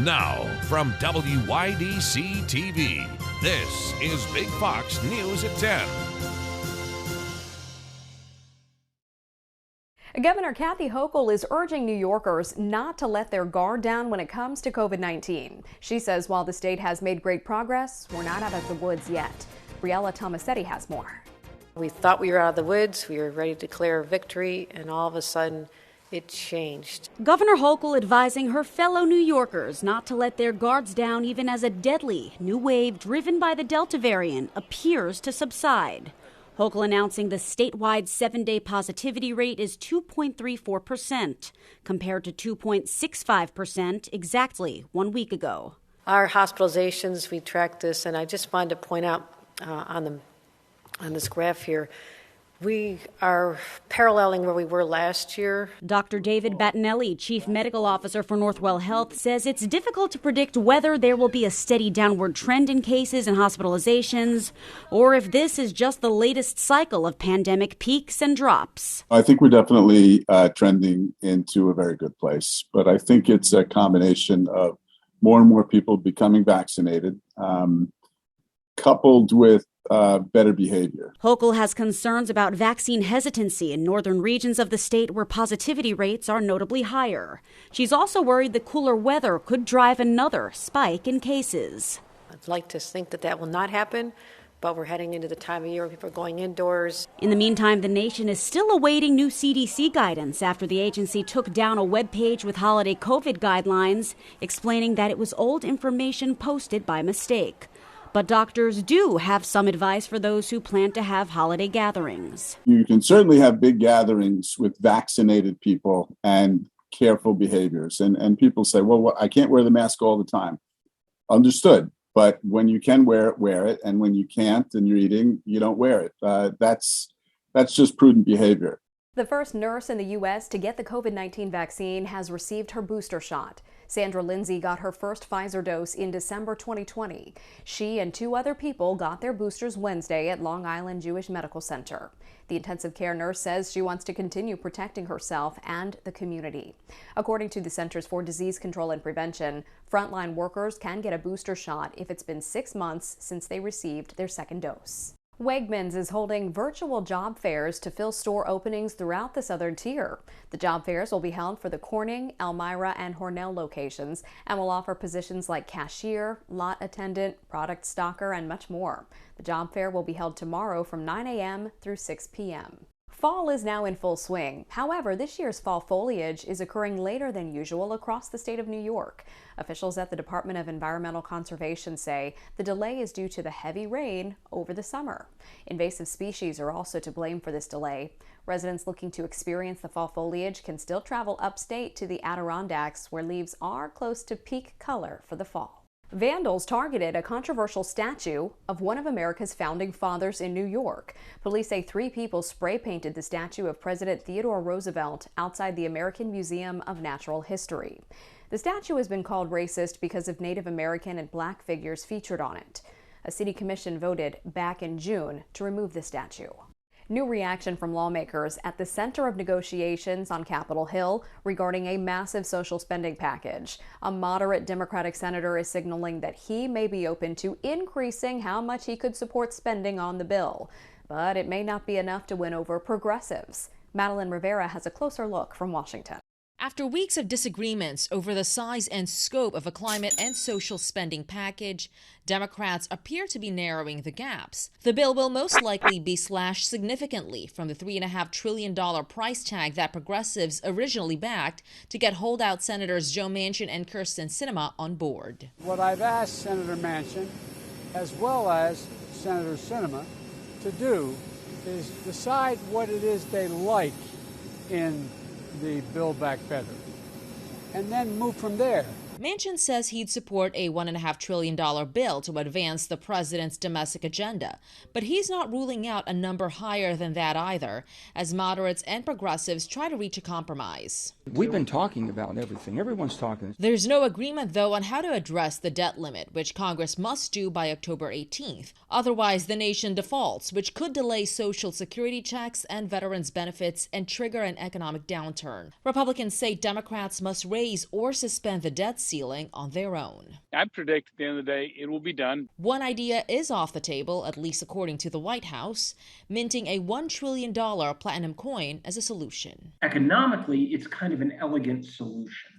Now, from WYDC TV, this is Big Fox News at 10. Governor Kathy Hochul is urging New Yorkers not to let their guard down when it comes to COVID-19. She says while the state has made great progress, we're not out of the woods yet. Briella Tomasetti has more. We thought we were out of the woods, we were ready to declare victory, and all of a sudden it changed. Governor Hochul advising her fellow New Yorkers not to let their guards down even as a deadly new wave driven by the Delta variant appears to subside. Hochul announcing the statewide 7-day positivity rate is 2.34%, compared to 2.65% exactly 1 week ago. Our hospitalizations, we tracked this, and I just wanted to point out on this graph here, we are paralleling where we were last year. Dr. David Battinelli, Chief Medical Officer for Northwell Health, says it's difficult to predict whether there will be a steady downward trend in cases and hospitalizations, or if this is just the latest cycle of pandemic peaks and drops. I think we're definitely trending into a very good place, but I think it's a combination of more and more people becoming vaccinated, coupled with better behavior. Hochul has concerns about vaccine hesitancy in northern regions of the state where positivity rates are notably higher. She's also worried the cooler weather could drive another spike in cases. I'd like to think that will not happen, but we're heading into the time of year when people are going indoors. In the meantime, the nation is still awaiting new CDC guidance after the agency took down a webpage with holiday COVID guidelines, explaining that it was old information posted by mistake. But doctors do have some advice for those who plan to have holiday gatherings. You can certainly have big gatherings with vaccinated people and careful behaviors. And people say, well, I can't wear the mask all the time. Understood. But when you can wear it. And when you can't and you're eating, you don't wear it. That's just prudent behavior. The first nurse in the U.S. to get the COVID-19 vaccine has received her booster shot. Sandra Lindsay got her first Pfizer dose in December 2020. She and 2 other people got their boosters Wednesday at Long Island Jewish Medical Center. The intensive care nurse says she wants to continue protecting herself and the community. According to the Centers for Disease Control and Prevention, frontline workers can get a booster shot if it's been 6 months since they received their second dose. Wegmans is holding virtual job fairs to fill store openings throughout the southern tier. The job fairs will be held for the Corning, Elmira, and Hornell locations and will offer positions like cashier, lot attendant, product stocker, and much more. The job fair will be held tomorrow from 9 a.m. through 6 p.m. Fall is now in full swing. However, this year's fall foliage is occurring later than usual across the state of New York. Officials at the Department of Environmental Conservation say the delay is due to the heavy rain over the summer. Invasive species are also to blame for this delay. Residents looking to experience the fall foliage can still travel upstate to the Adirondacks, where leaves are close to peak color for the fall. Vandals targeted a controversial statue of one of America's founding fathers in New York. Police say 3 people spray-painted the statue of President Theodore Roosevelt outside the American Museum of Natural History. The statue has been called racist because of Native American and Black figures featured on it. A city commission voted back in June to remove the statue. New reaction from lawmakers at the center of negotiations on Capitol Hill regarding a massive social spending package. A moderate Democratic senator is signaling that he may be open to increasing how much he could support spending on the bill. But it may not be enough to win over progressives. Madeline Rivera has a closer look from Washington. After weeks of disagreements over the size and scope of a climate and social spending package, Democrats appear to be narrowing the gaps. The bill will most likely be slashed significantly from the $3.5 trillion price tag that progressives originally backed to get holdout Senators Joe Manchin and Kyrsten Sinema on board. What I've asked Senator Manchin, as well as Senator Sinema, to do is decide what it is they like in the Build Back Better, and then move from there. Manchin says he'd support a $1.5 trillion bill to advance the president's domestic agenda, but he's not ruling out a number higher than that either, as moderates and progressives try to reach a compromise. We've been talking about everything. Everyone's talking. There's no agreement, though, on how to address the debt limit, which Congress must do by October 18th. Otherwise, the nation defaults, which could delay Social Security checks and veterans' benefits and trigger an economic downturn. Republicans say Democrats must raise or suspend the debt ceiling on their own. I predict at the end of the day it will be done. One idea is off the table, at least according to the White House, minting a $1 trillion platinum coin as a solution. Economically, it's kind of an elegant solution.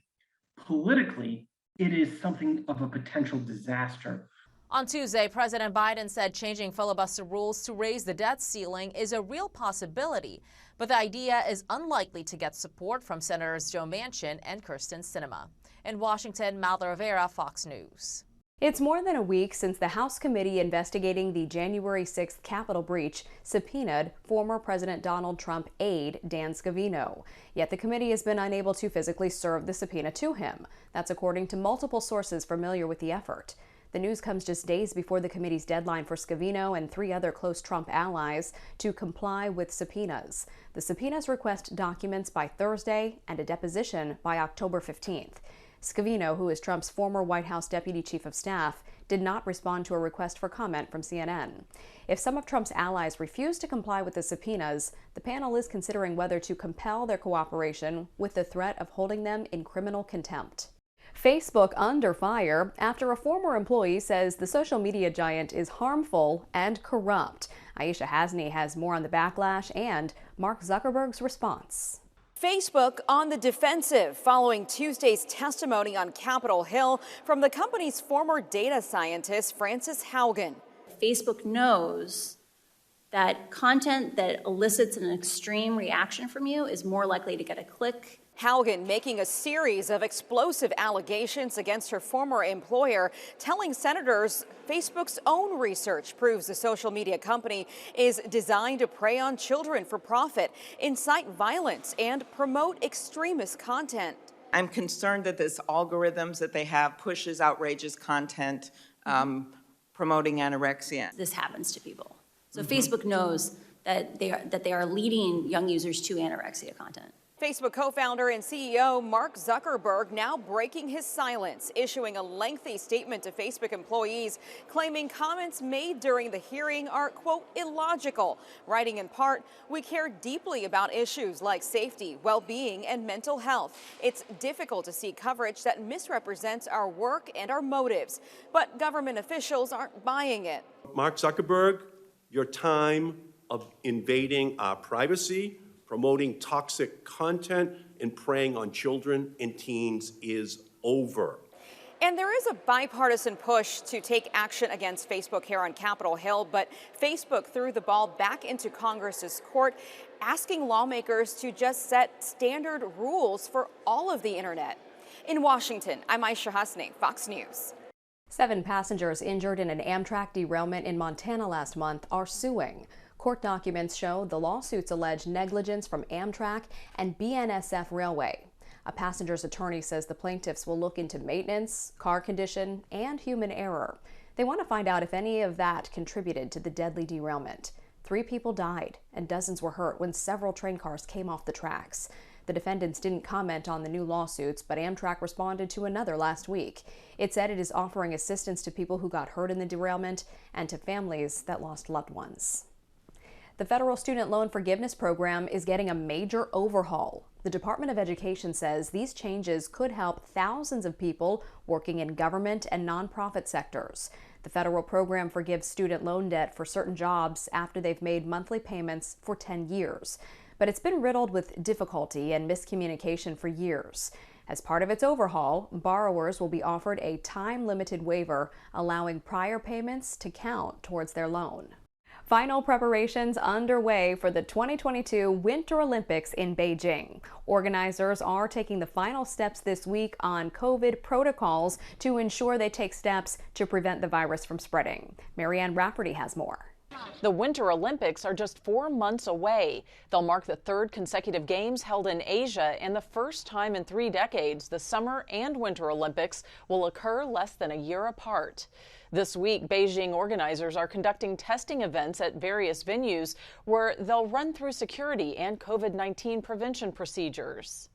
Politically, it is something of a potential disaster. On Tuesday, President Biden said changing filibuster rules to raise the debt ceiling is a real possibility, but the idea is unlikely to get support from Senators Joe Manchin and Kyrsten Sinema. In Washington, Malda Rivera, Fox News. It's more than a week since the House committee investigating the January 6th Capitol breach subpoenaed former President Donald Trump aide Dan Scavino. Yet the committee has been unable to physically serve the subpoena to him. That's according to multiple sources familiar with the effort. The news comes just days before the committee's deadline for Scavino and 3 other close Trump allies to comply with subpoenas. The subpoenas request documents by Thursday and a deposition by October 15th. Scavino, who is Trump's former White House deputy chief of staff, did not respond to a request for comment from CNN. If some of Trump's allies refuse to comply with the subpoenas, the panel is considering whether to compel their cooperation with the threat of holding them in criminal contempt. Facebook under fire after a former employee says the social media giant is harmful and corrupt. Aisha Hasni has more on the backlash and Mark Zuckerberg's response. Facebook on the defensive following Tuesday's testimony on Capitol Hill from the company's former data scientist, Frances Haugen. Facebook knows that content that elicits an extreme reaction from you is more likely to get a click. Haugen making a series of explosive allegations against her former employer, telling senators Facebook's own research proves the social media company is designed to prey on children for profit, incite violence, and promote extremist content. I'm concerned that this algorithms that they have pushes outrageous content, promoting anorexia. This happens to people. So Facebook knows that they are leading young users to anorexia content. Facebook co-founder and CEO Mark Zuckerberg now breaking his silence, issuing a lengthy statement to Facebook employees, claiming comments made during the hearing are, quote, illogical, writing in part, "We care deeply about issues like safety, well-being, and mental health. It's difficult to see coverage that misrepresents our work and our motives, but government officials aren't buying it." Mark Zuckerberg, your time of invading our privacy, promoting toxic content, and preying on children and teens is over. And there is a bipartisan push to take action against Facebook here on Capitol Hill, but Facebook threw the ball back into Congress's court, asking lawmakers to just set standard rules for all of the internet. In Washington, I'm Aisha Hasni, Fox News. 7 passengers injured in an Amtrak derailment in Montana last month are suing. Court documents show the lawsuits allege negligence from Amtrak and BNSF Railway. A passenger's attorney says the plaintiffs will look into maintenance, car condition, and human error. They want to find out if any of that contributed to the deadly derailment. 3 people died and dozens were hurt when several train cars came off the tracks. The defendants didn't comment on the new lawsuits, but Amtrak responded to another last week. It said it is offering assistance to people who got hurt in the derailment and to families that lost loved ones. The federal student loan forgiveness program is getting a major overhaul. The Department of Education says these changes could help thousands of people working in government and nonprofit sectors. The federal program forgives student loan debt for certain jobs after they've made monthly payments for 10 years. But it's been riddled with difficulty and miscommunication for years. As part of its overhaul, borrowers will be offered a time-limited waiver allowing prior payments to count towards their loan. Final preparations underway for the 2022 Winter Olympics in Beijing. Organizers are taking the final steps this week on COVID protocols to ensure they take steps to prevent the virus from spreading. Marianne Rafferty has more. The Winter Olympics are just 4 months away. They'll mark the 3rd consecutive games held in Asia, and the first time in 3 decades the Summer and Winter Olympics will occur less than a year apart. This week, Beijing organizers are conducting testing events at various venues where they'll run through security and COVID-19 prevention procedures.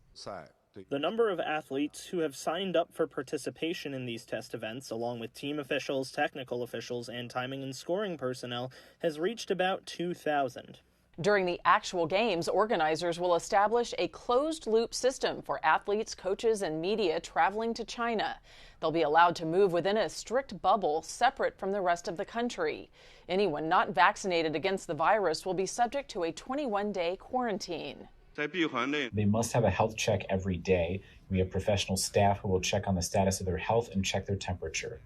The number of athletes who have signed up for participation in these test events, along with team officials, technical officials, and timing and scoring personnel, has reached about 2,000. During the actual games, organizers will establish a closed-loop system for athletes, coaches, and media traveling to China. They'll be allowed to move within a strict bubble separate from the rest of the country. Anyone not vaccinated against the virus will be subject to a 21-day quarantine. They must have a health check every day. We have professional staff who will check on the status of their health and check their temperature.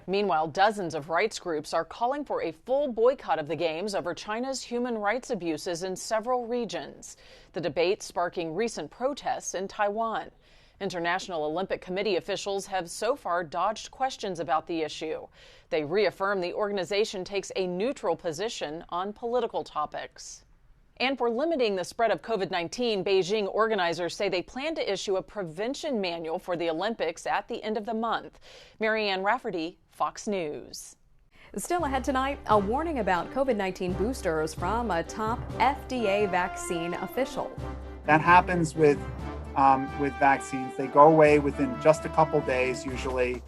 Meanwhile, dozens of rights groups are calling for a full boycott of the Games over China's human rights abuses in several regions. The debate sparking recent protests in Taiwan. International Olympic Committee officials have so far dodged questions about the issue. They reaffirm the organization takes a neutral position on political topics. And for limiting the spread of COVID-19, Beijing organizers say they plan to issue a prevention manual for the Olympics at the end of the month. Marianne Rafferty, Fox News. Still ahead tonight, a warning about COVID-19 boosters from a top FDA vaccine official. That happens with vaccines. They go away within just a couple days, usually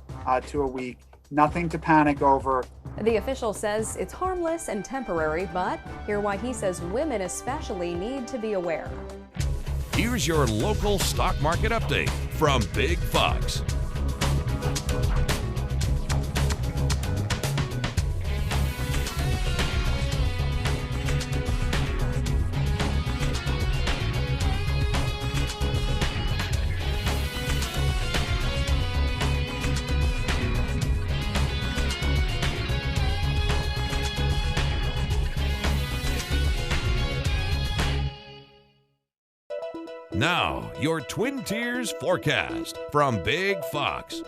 to a week. Nothing to panic over. The official says it's harmless and temporary, but hear why he says women especially need to be aware. Here's your local stock market update from Big Fox. Now, your Twin Tiers forecast from Big Fox.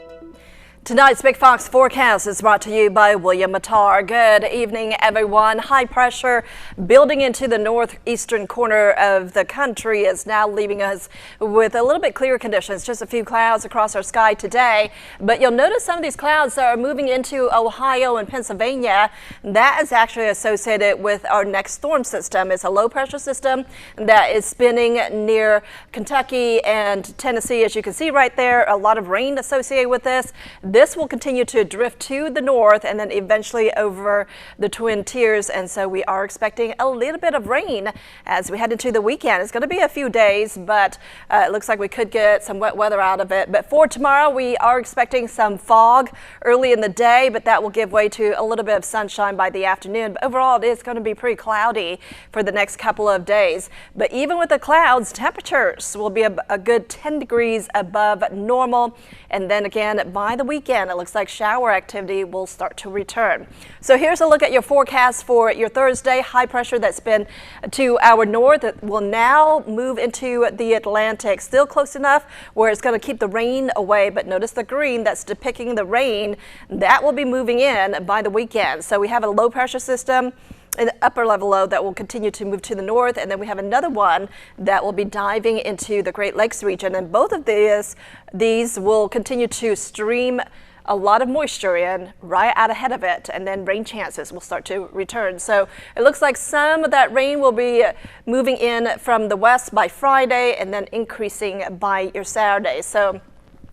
Tonight's Big Fox forecast is brought to you by William Mattar. Good evening, everyone. High pressure building into the northeastern corner of the country is now leaving us with a little bit clearer conditions. Just a few clouds across our sky today, but you'll notice some of these clouds are moving into Ohio and Pennsylvania. That is actually associated with our next storm system. It's a low pressure system that is spinning near Kentucky and Tennessee. As you can see right there, a lot of rain associated with this. This will continue to drift to the north and then eventually over the Twin Tiers, and so we are expecting a little bit of rain as we head into the weekend. It's going to be a few days, but it looks like we could get some wet weather out of it. But for tomorrow, we are expecting some fog early in the day, but that will give way to a little bit of sunshine by the afternoon. But overall, it is going to be pretty cloudy for the next couple of days. But even with the clouds, temperatures will be a good 10 degrees above normal. And then again, by the weekend, it looks like shower activity will start to return. So here's a look at your forecast for your Thursday. High pressure that's been to our north will now move into the Atlantic. Still close enough where it's going to keep the rain away, but notice the green that's depicting the rain. That will be moving in by the weekend. So we have a low pressure system, an upper level low that will continue to move to the north, and then we have another one that will be diving into the Great Lakes region, and both of these will continue to stream a lot of moisture in right out ahead of it, and then rain chances will start to return. So it looks like some of that rain will be moving in from the west by Friday and then increasing by your Saturday. So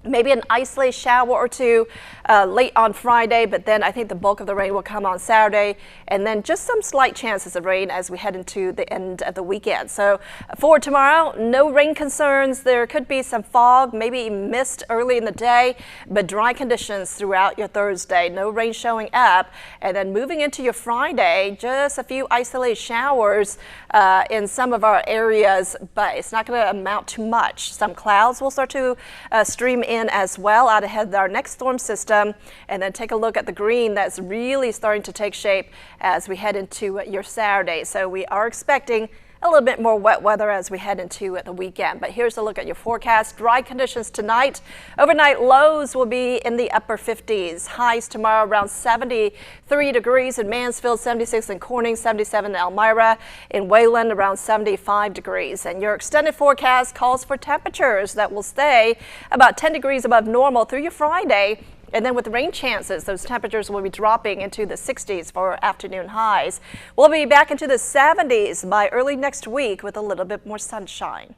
maybe an isolated shower or two late on Friday, but then I think the bulk of the rain will come on Saturday, and then just some slight chances of rain as we head into the end of the weekend. So for tomorrow, no rain concerns. There could be some fog, maybe mist early in the day, but dry conditions throughout your Thursday. No rain showing up, and then moving into your Friday, just a few isolated showers in some of our areas, but it's not going to amount to much. Some clouds will start to stream in as well out ahead of our next storm system, and then take a look at the green that's really starting to take shape as we head into your Saturday. So we are expecting a little bit more wet weather as we head into the weekend. But here's a look at your forecast. Dry conditions tonight. Overnight lows will be in the upper 50s. Highs tomorrow around 73 degrees in Mansfield, 76 in Corning, 77 in Elmira, in Wayland around 75 degrees. And your extended forecast calls for temperatures that will stay about 10 degrees above normal through your Friday. And then with rain chances, those temperatures will be dropping into the 60s for afternoon highs. We'll be back into the 70s by early next week with a little bit more sunshine.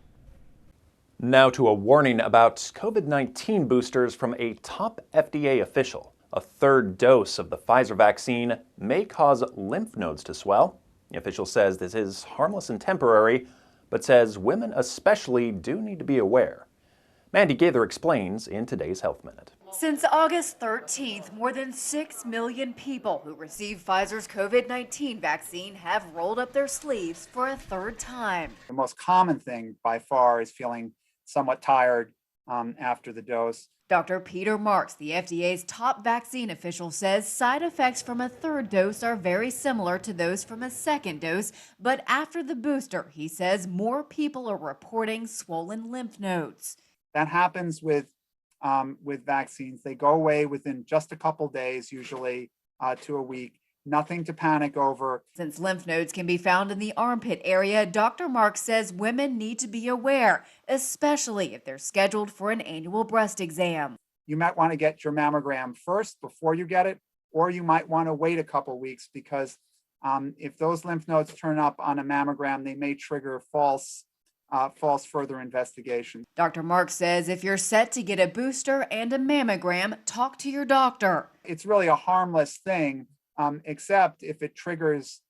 Now to a warning about COVID-19 boosters from a top FDA official. A third dose of the Pfizer vaccine may cause lymph nodes to swell. The official says this is harmless and temporary, but says women especially do need to be aware. Mandy Gaither explains in today's Health Minute. Since August 13th, more than 6 million people who received Pfizer's COVID-19 vaccine have rolled up their sleeves for a third time. The most common thing by far is feeling somewhat tired after the dose. Dr. Peter Marks, the FDA's top vaccine official, says side effects from a third dose are very similar to those from a second dose, but after the booster, he says more people are reporting swollen lymph nodes. That happens with vaccines. They go away within just a couple days, usually to a week. Nothing to panic over. Since lymph nodes can be found in the armpit area, Dr. Marks says women need to be aware, especially if they're scheduled for an annual breast exam. You might want to get your mammogram first before you get it, or you might want to wait a couple weeks because if those lymph nodes turn up on a mammogram, they may trigger false further investigation. Dr. Marks says if you're set to get a booster and a mammogram, talk to your doctor. It's really a harmless thing, except if it triggers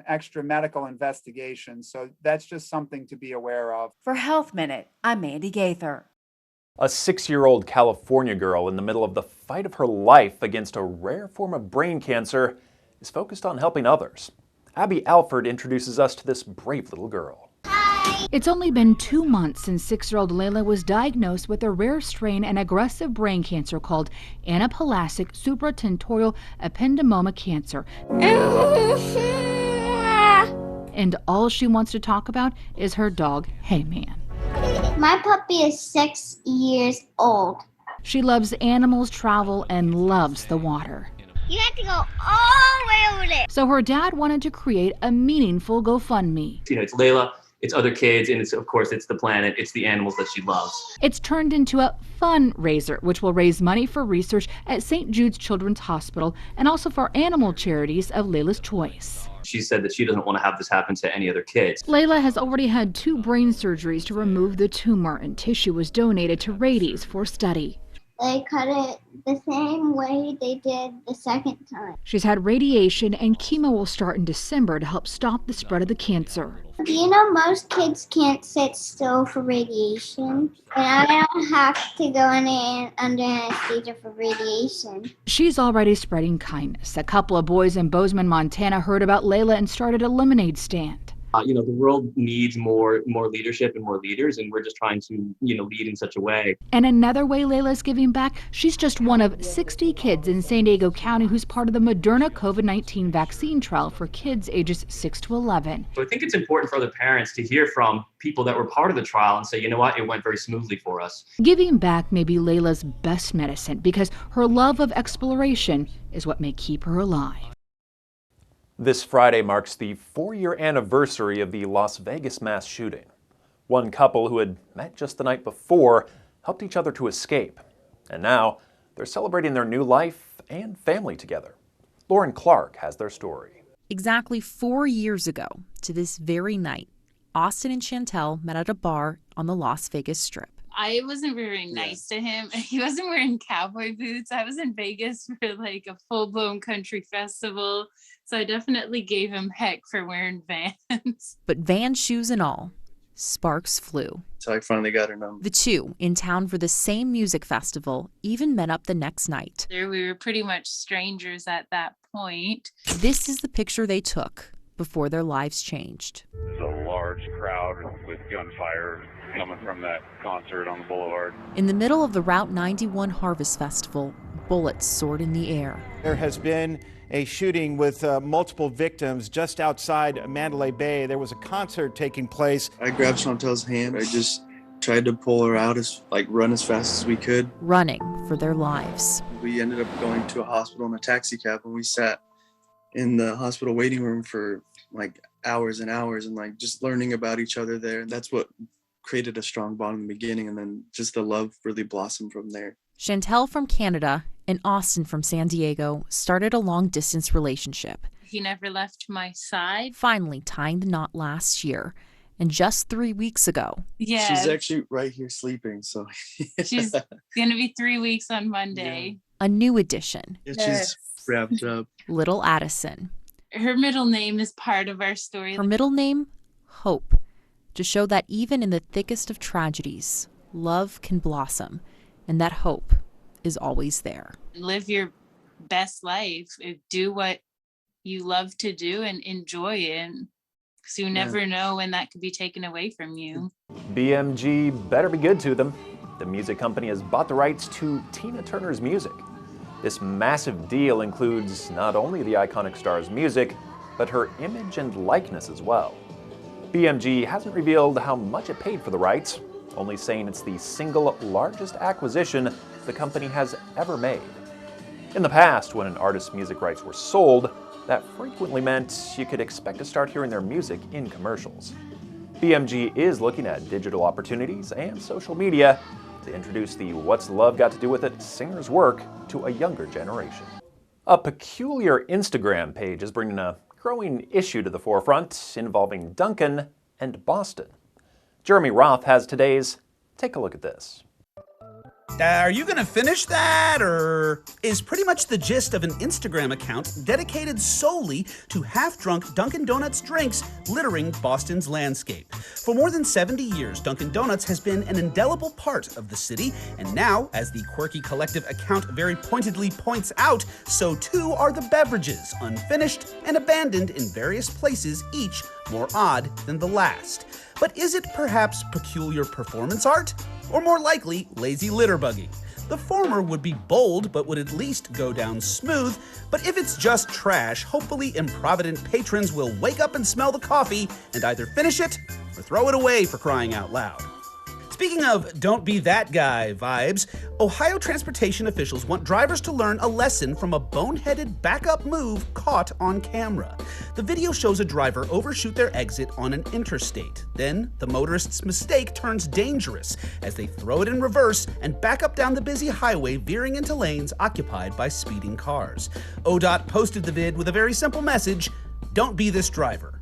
extra medical investigation. So that's just something to be aware of. For Health Minute, I'm Mandy Gaither. A 6-year-old California girl in the middle of the fight of her life against a rare form of brain cancer is focused on helping others. Abby Alford introduces us to this brave little girl. It's only been 2 months since 6-year-old Layla was diagnosed with a rare strain and aggressive brain cancer called anaplastic supratentorial ependymoma cancer. And all she wants to talk about is her dog, Hey Man. My puppy is 6 years old. She loves animals, travel, and loves the water. You have to go all the way over there. So her dad wanted to create a meaningful GoFundMe. It's Layla. It's other kids, and it's the planet, it's the animals that she loves. It's turned into a fundraiser, which will raise money for research at St. Jude's Children's Hospital and also for animal charities of Layla's choice. She said that she doesn't want to have this happen to any other kids. Layla has already had 2 brain surgeries to remove the tumor, and tissue was donated to Radies for study. They cut it the same way they did the second time. She's had radiation, and chemo will start in December to help stop the spread of the cancer. Do you know most kids can't sit still for radiation? And I don't have to go under anesthesia for radiation. She's already spreading kindness. A couple of boys in Bozeman, Montana heard about Layla and started a lemonade stand. The world needs more leadership and more leaders, and we're just trying to, lead in such a way. And another way Layla's giving back, she's just one of 60 kids in San Diego County who's part of the Moderna COVID-19 vaccine trial for kids ages 6 to 11. So I think it's important for other parents to hear from people that were part of the trial and say, you know what, it went very smoothly for us. Giving back may be Layla's best medicine because her love of exploration is what may keep her alive. This Friday marks the 4-year anniversary of the Las Vegas mass shooting. One couple who had met just the night before helped each other to escape. And now they're celebrating their new life and family together. Lauren Clark has their story. Exactly 4 years ago, to this very night, Austin and Chantel met at a bar on the Las Vegas Strip. I wasn't very nice to him. He wasn't wearing cowboy boots. I was in Vegas for like a full-blown country festival. So I definitely gave him heck for wearing Vans. But Vans shoes and all, sparks flew. So I finally got her number. The two, in town for the same music festival, even met up the next night. We were pretty much strangers at that point. This is the picture they took before their lives changed. There's a large crowd with gunfire coming from that concert on the boulevard. In the middle of the Route 91 Harvest Festival, bullets soared in the air. There has been a shooting with multiple victims just outside Mandalay Bay. There was a concert taking place. I grabbed Chantel's hand. I just tried to pull her out, run as fast as we could. Running for their lives. We ended up going to a hospital in a taxi cab, and we sat in the hospital waiting room for hours and hours and just learning about each other there. That's what created a strong bond in the beginning, and then just the love really blossomed from there. Chantel from Canada and Austin from San Diego started a long-distance relationship. He never left my side. Finally tying the knot last year. And just 3 weeks ago, Yeah. She's actually right here sleeping, so. She's going to be 3 weeks on Monday. a new addition, She's wrapped up. little Addison. Her middle name is part of our story. Her middle name, Hope, to show that even in the thickest of tragedies, love can blossom, and that hope is always there. Live your best life. Do what you love to do and enjoy it. Because you never know when that could be taken away from you. BMG better be good to them. The music company has bought the rights to Tina Turner's music. This massive deal includes not only the iconic star's music, but her image and likeness as well. BMG hasn't revealed how much it paid for the rights, only saying it's the single largest acquisition the company has ever made. In the past, when an artist's music rights were sold, that frequently meant you could expect to start hearing their music in commercials. BMG is looking at digital opportunities and social media to introduce the What's Love Got to Do With It singer's work to a younger generation. A peculiar Instagram page is bringing a growing issue to the forefront involving Duncan and Boston. Jeremy Roth has today's Take a Look at This. Are you going to finish that, or is pretty much the gist of an Instagram account dedicated solely to half-drunk Dunkin' Donuts drinks littering Boston's landscape? For more than 70 years, Dunkin' Donuts has been an indelible part of the city, and now, as the quirky collective account very pointedly points out, so too are the beverages, unfinished and abandoned in various places, each more odd than the last. But is it perhaps peculiar performance art? Or more likely, lazy litterbugging? The former would be bold, but would at least go down smooth. But if it's just trash, hopefully improvident patrons will wake up and smell the coffee and either finish it or throw it away, for crying out loud. Speaking of don't be that guy vibes, Ohio transportation officials want drivers to learn a lesson from a boneheaded backup move caught on camera. The video shows a driver overshoot their exit on an interstate. Then, the motorist's mistake turns dangerous as they throw it in reverse and back up down the busy highway, veering into lanes occupied by speeding cars. ODOT posted the vid with a very simple message: don't be this driver.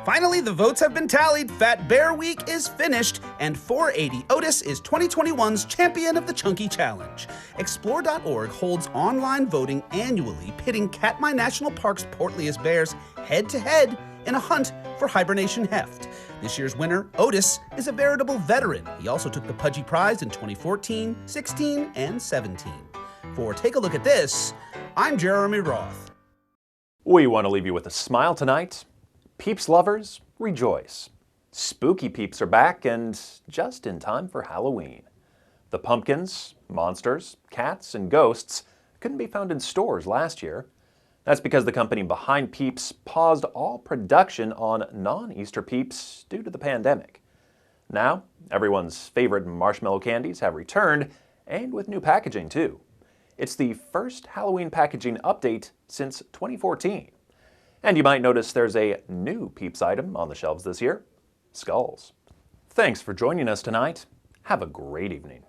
Finally, the votes have been tallied, Fat Bear Week is finished, and 480 Otis is 2021's champion of the Chunky Challenge. Explore.org holds online voting annually, pitting Katmai National Park's portliest bears head-to-head in a hunt for hibernation heft. This year's winner, Otis, is a veritable veteran. He also took the Pudgy Prize in 2014, 16, and 17. For Take a Look at This, I'm Jeremy Roth. We want to leave you with a smile tonight. Peeps lovers, rejoice. Spooky Peeps are back and just in time for Halloween. The pumpkins, monsters, cats, and ghosts couldn't be found in stores last year. That's because the company behind Peeps paused all production on non-Easter Peeps due to the pandemic. Now, everyone's favorite marshmallow candies have returned, and with new packaging too. It's the first Halloween packaging update since 2014. And you might notice there's a new Peeps item on the shelves this year: skulls. Thanks for joining us tonight. Have a great evening.